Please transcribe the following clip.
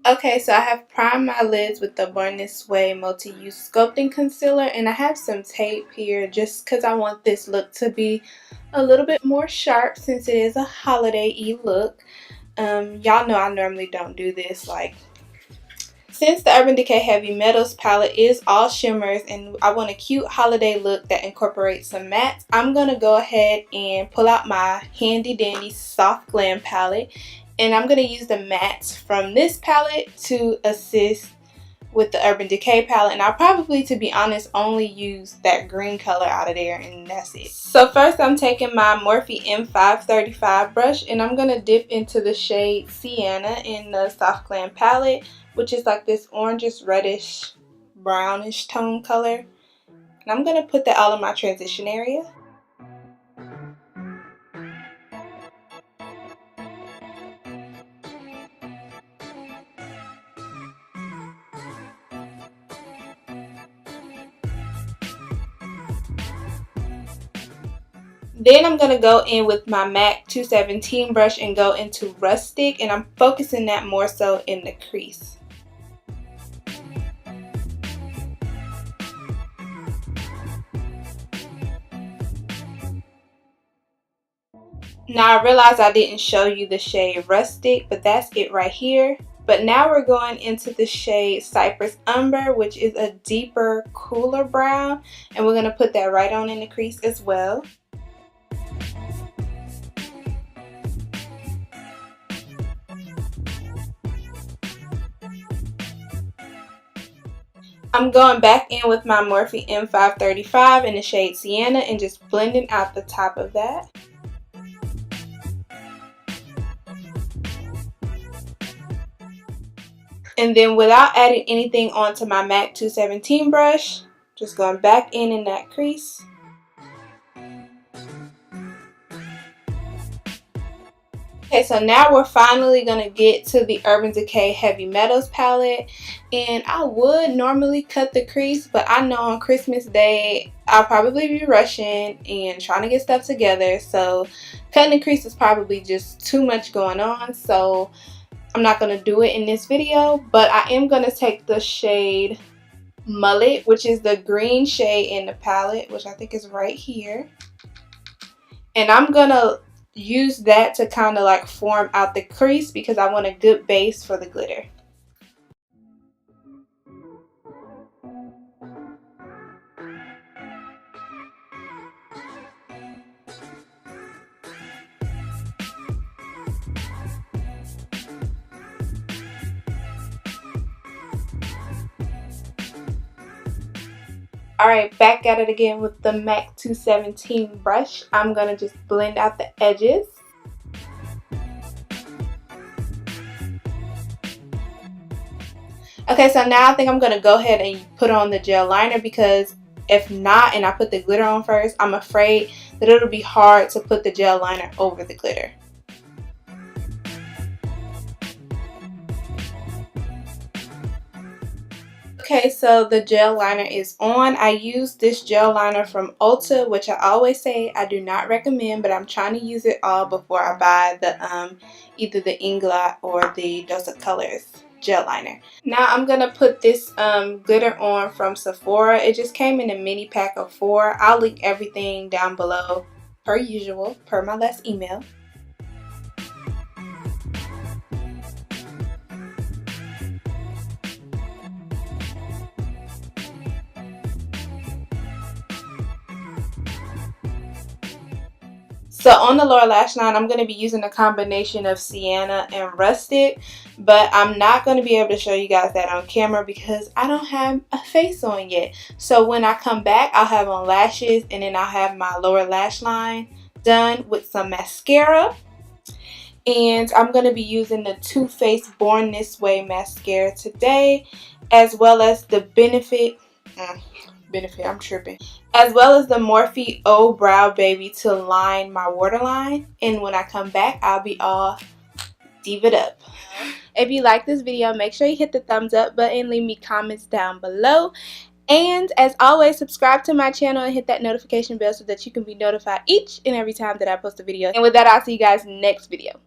Okay, so I have primed my lids with the Born This Way multi-use sculpting concealer, and I have some tape here just because I want this look to be a little bit more sharp since it is a holiday-y look. Y'all know I normally don't do this. Since the Urban Decay Heavy Metals palette is all shimmers and I want a cute holiday look that incorporates some mattes, I'm going to go ahead and pull out my handy dandy soft glam palette, and I'm going to use the mattes from this palette to assist with the Urban Decay palette, and I'll probably, to be honest, only use that green color out of there, and that's it. So first I'm taking my Morphe M535 brush, and I'm going to dip into the shade Sienna in the soft glam palette, which is like this orangish reddish brownish tone color, and I'm going to put that all in my transition area. Then I'm going to go in with my MAC 217 brush and go into Rustic, and I'm focusing that more so in the crease. Now I realize I didn't show you the shade Rustic, but that's it right here. But now we're going into the shade Cypress Umber, which is a deeper, cooler brown, and we're going to put that right on in the crease as well. I'm going back in with my Morphe M535 in the shade Sienna and just blending out the top of that. And then without adding anything onto my MAC 217 brush, just going back in that crease. Okay, so now we're finally going to get to the Urban Decay Heavy Metals palette, and I would normally cut the crease, but I know on Christmas Day I'll probably be rushing and trying to get stuff together, so cutting the crease is probably just too much going on, so I'm not going to do it in this video. But I am going to take the shade Mullet, which is the green shade in the palette, which I think is right here, and I'm going to use that to kind of like form out the crease because I want a good base for the glitter. Alright, back at it again with the MAC 217 brush. I'm going to just blend out the edges. Okay, so now I think I'm going to go ahead and put on the gel liner, because if not, and I put the glitter on first, I'm afraid that it'll be hard to put the gel liner over the glitter. Okay, so the gel liner is on. I use this gel liner from Ulta, which I always say I do not recommend, but I'm trying to use it all before I buy the either the Inglot or the Dose of Colors gel liner. Now I'm going to put this glitter on from Sephora. It just came in a mini pack of 4. I'll link everything down below per usual, per my last email. So on the lower lash line, I'm going to be using a combination of Sienna and Rustic, but I'm not going to be able to show you guys that on camera because I don't have a face on yet. So when I come back, I'll have on lashes, and then I'll have my lower lash line done with some mascara. And I'm going to be using the Too Faced Born This Way mascara today, as well as the Benefit, I'm tripping. As well as the Morphe Oh Brow Baby to line my waterline. And when I come back, I'll be all diva'd up. If you like this video, make sure you hit the thumbs up button, leave me comments down below. And as always, subscribe to my channel and hit that notification bell so that you can be notified each and every time that I post a video. And with that, I'll see you guys next video.